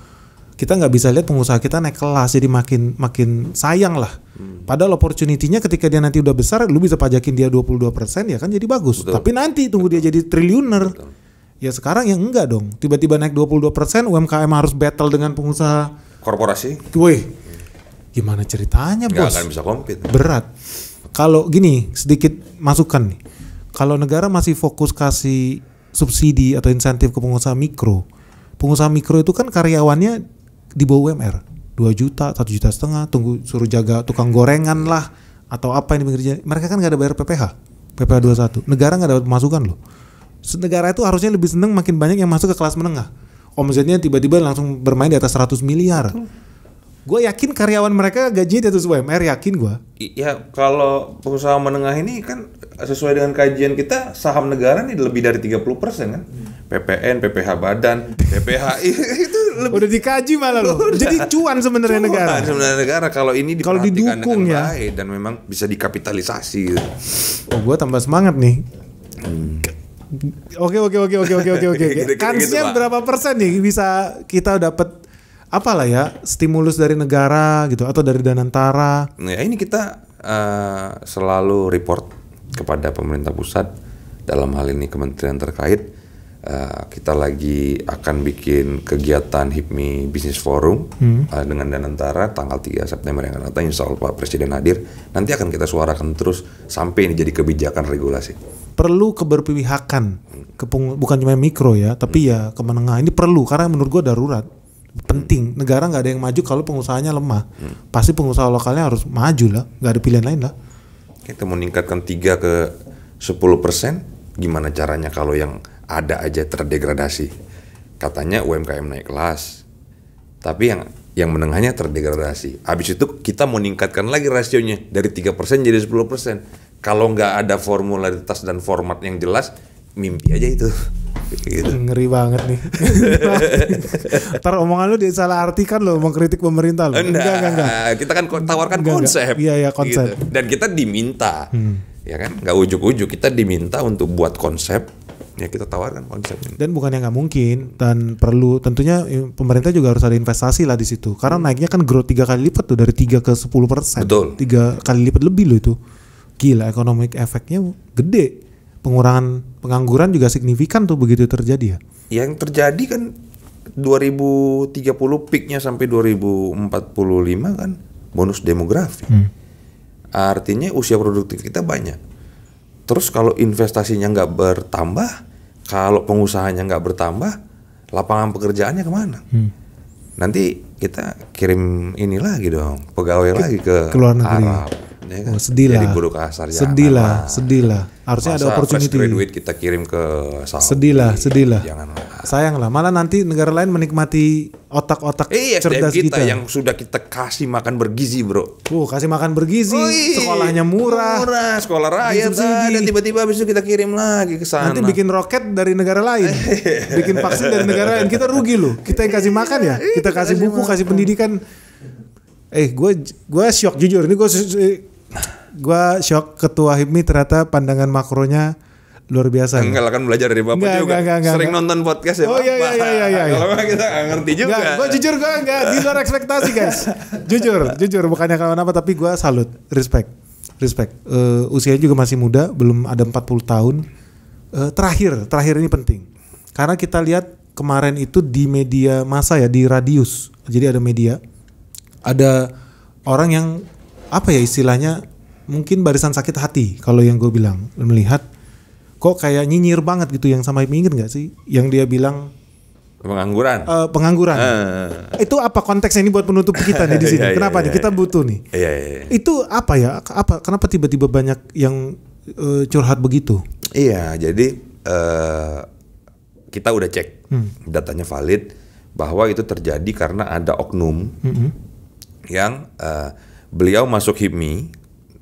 Kita nggak bisa lihat pengusaha kita naik kelas, jadi makin sayang lah. Padahal opportunity-nya ketika dia nanti udah besar, lu bisa pajakin dia 22% ya kan, jadi bagus. Betul. Tapi nanti tunggu dia jadi triliuner. Betul. Ya sekarang yang enggak dong. Tiba-tiba naik 22%, UMKM harus battle dengan pengusaha korporasi. Woi, gimana ceritanya bos? Nggak akan bisa compete. Berat. Kalau gini, sedikit masukan nih. Kalau negara masih fokus kasih subsidi atau insentif ke pengusaha mikro itu kan karyawannya di bawah UMR 2 juta, 1,5 juta, tunggu suruh jaga tukang gorengan lah atau apa yang di pinggir jalan. Mereka kan nggak ada bayar PPh 21. Negara nggak dapat pemasukan loh. Negara itu harusnya lebih seneng makin banyak yang masuk ke kelas menengah. Omsetnya tiba-tiba langsung bermain di atas 100 miliar. Gue yakin karyawan mereka gajinya di atas UMR, yakin gue. Ya kalau pengusaha menengah ini kan sesuai dengan kajian kita, saham negara nih lebih dari 30% kan. PPN, PPH Badan, PPHI itu lebih. Udah dikaji malah loh. Jadi cuan sebenarnya negara. Sebenarnya negara kalau ini kalau didukung dengan ya baik dan memang bisa dikapitalisasi gitu. Oh, gue tambah semangat nih. Oke. Kansnya berapa persen nih bisa kita dapat apalah ya, stimulus dari negara gitu atau dari Danantara? Nah, ini kita selalu report kepada pemerintah pusat, dalam hal ini kementerian terkait. Kita lagi akan bikin kegiatan HIPMI Business Forum dengan Danantara tanggal 3 September yang akan datang, insya Allah Pak Presiden hadir. Nanti akan kita suarakan terus sampai ini jadi kebijakan regulasi. Perlu keberpihakan bukan cuma mikro ya, tapi ya ke menengah. Ini perlu karena menurut gua darurat. Penting, negara nggak ada yang maju kalau pengusahanya lemah. Pasti pengusaha lokalnya harus maju lah, nggak ada pilihan lain lah. Kita meningkatkan 3 ke 10%, gimana caranya kalau yang ada aja terdegradasi? Katanya UMKM naik kelas, tapi yang menengahnya terdegradasi. Habis itu kita meningkatkan lagi rasionya dari 3% jadi 10%. Kalau nggak ada formularitas dan format yang jelas, mimpi aja itu. Gitu. Ngeri banget nih. Ntar omongan lu disalah artikan lo, mengkritik pemerintah lo. Enggak. Kita kan tawarkan konsep. Iya konsep. Gitu. Dan kita diminta, ya kan? Nggak ujuk-ujuk, kita diminta untuk buat konsep. Ya kita tawarkan konsep ini. Dan bukannya nggak mungkin dan perlu, tentunya pemerintah juga harus ada investasi lah di situ. Karena naiknya kan growth 3 kali lipat tuh, dari 3 ke 10%. Betul. 3 kali lipat lebih loh itu. Gila, economic efeknya gede. Pengurangan pengangguran juga signifikan tuh begitu terjadi ya. Yang terjadi kan 2030 peaknya sampai 2045 kan bonus demografi. Artinya usia produktif kita banyak. Terus kalau investasinya nggak bertambah, kalau pengusahanya nggak bertambah, lapangan pekerjaannya kemana? Nanti kita kirim ini lagi dong, pegawai lagi ke luar negeri. Arab. Ya kan? Sedih lah. Jadi buruh kasar. Sedih lah. Harusnya ada opportunity. Fresh graduate kita kirim ke Sedih Saudi. lah. Janganlah. Sayang lah. Malah nanti negara lain menikmati otak-otak cerdas kita yang sudah kita kasih makan bergizi, bro. Kasih makan bergizi. Sekolahnya murah. Sekolah rakyat. Dan tiba-tiba habis itu kita kirim lagi ke sana. Nanti bikin roket dari negara lain. Bikin vaksin dari negara lain. Kita rugi loh. Kita yang kasih makan ya. Kita kasih buku, kasih pendidikan. Gue shock jujur. Ini gue shock Ketua HIPMI ternyata pandangan makronya luar biasa. Enggak lah, kan belajar dari Bapak juga. Sering nonton podcast ya Pak. Oh iya. Kalau kita nggak ngerti juga. Gue jujur gue nggak di luar ekspektasi guys. Jujur bukannya kawan apa, tapi gue salut, respect. Usianya juga masih muda, belum ada 40 tahun. Terakhir ini penting. Karena kita lihat kemarin itu di media massa ya, di Radius. Jadi ada media, ada orang yang apa ya istilahnya, mungkin barisan sakit hati kalau yang gue bilang, melihat kok kayak nyinyir banget gitu yang sama HIPMI, inget gak sih yang dia bilang pengangguran. Itu apa konteksnya ini buat penutup kita nih di sini? Kenapa nih kita butuh nih? Itu apa ya? Kenapa tiba-tiba banyak yang curhat begitu? Iya, jadi kita udah cek datanya valid bahwa itu terjadi karena ada oknum yang beliau masuk HIPMI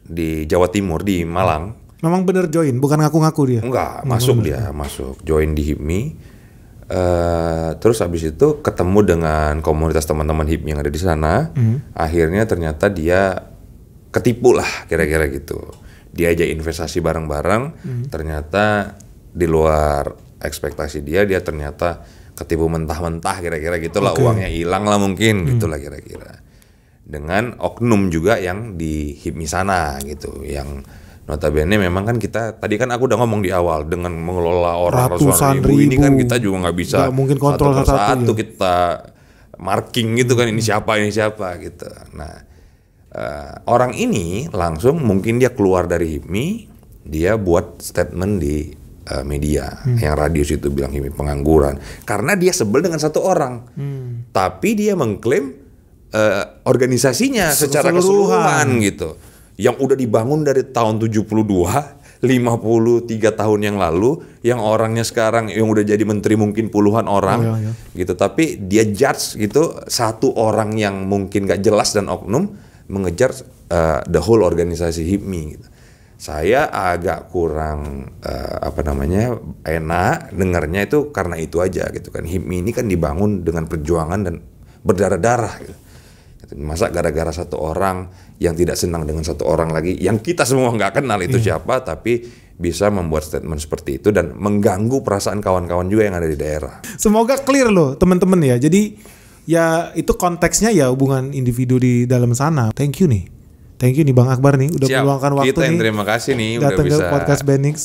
di Jawa Timur, di Malang. Memang bener join, bukan ngaku-ngaku dia? Enggak, masuk join di HIPMI. Terus habis itu ketemu dengan komunitas teman-teman HIPMI yang ada di sana. Akhirnya ternyata dia ketipu lah, kira-kira gitu. Dia aja investasi bareng-bareng, ternyata di luar ekspektasi dia ternyata ketipu mentah-mentah, kira-kira gitulah. Uangnya hilang lah mungkin, gitulah kira-kira. Dengan oknum juga yang di HIPMI sana gitu, yang notabene memang kan kita tadi kan aku udah ngomong di awal, dengan mengelola orang ratusan ribu ini kan kita juga nggak bisa mungkin kontrol satu kita marking gitu kan, ini siapa gitu. Nah orang ini langsung mungkin dia keluar dari HIPMI, dia buat statement di media yang Radius itu bilang HIPMI pengangguran karena dia sebel dengan satu orang, tapi dia mengklaim organisasinya secara keseluruhan gitu, yang udah dibangun dari tahun 72, 53 tahun yang lalu, yang orangnya sekarang yang udah jadi menteri mungkin puluhan orang gitu, tapi dia judge gitu satu orang yang mungkin gak jelas dan oknum mengejar the whole organisasi HIPMI gitu. Saya agak kurang enak dengarnya itu karena itu aja gitu kan. HIPMI ini kan dibangun dengan perjuangan dan berdarah-darah gitu. Masa gara-gara satu orang yang tidak senang dengan satu orang lagi yang kita semua nggak kenal itu siapa, tapi bisa membuat statement seperti itu dan mengganggu perasaan kawan-kawan juga yang ada di daerah. Semoga clear loh teman-teman ya. Jadi ya itu konteksnya ya hubungan individu di dalam sana. Thank you nih Bang Akbar nih udah meluangkan waktu kita nih. Terima kasih nih datang udah bisa ke podcast Benix.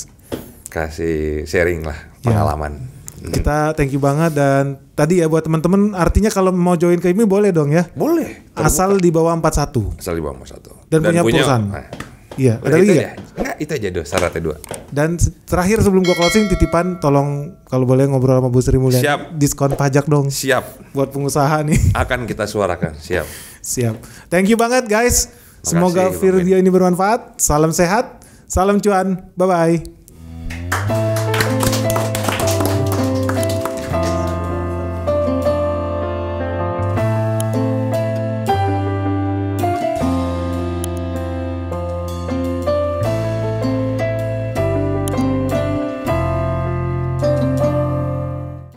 Kasih sharing lah pengalaman. Kita thank you banget, dan tadi ya buat teman-teman artinya kalau mau join ke HIPMI boleh dong ya? Boleh. Asal di bawah 41. Asal di bawah 41. Dan punya perusahaan. Iya, ada lagi ya? Enggak, itu aja syaratnya 2. Dan terakhir sebelum gua closing, titipan tolong kalau boleh ngobrol sama Bu Sri Mulyani. Siap. Diskon pajak dong. Siap. Buat pengusaha nih. Akan kita suarakan. Siap. Thank you banget guys. Semoga video ini bermanfaat. Salam sehat, salam cuan. Bye-bye.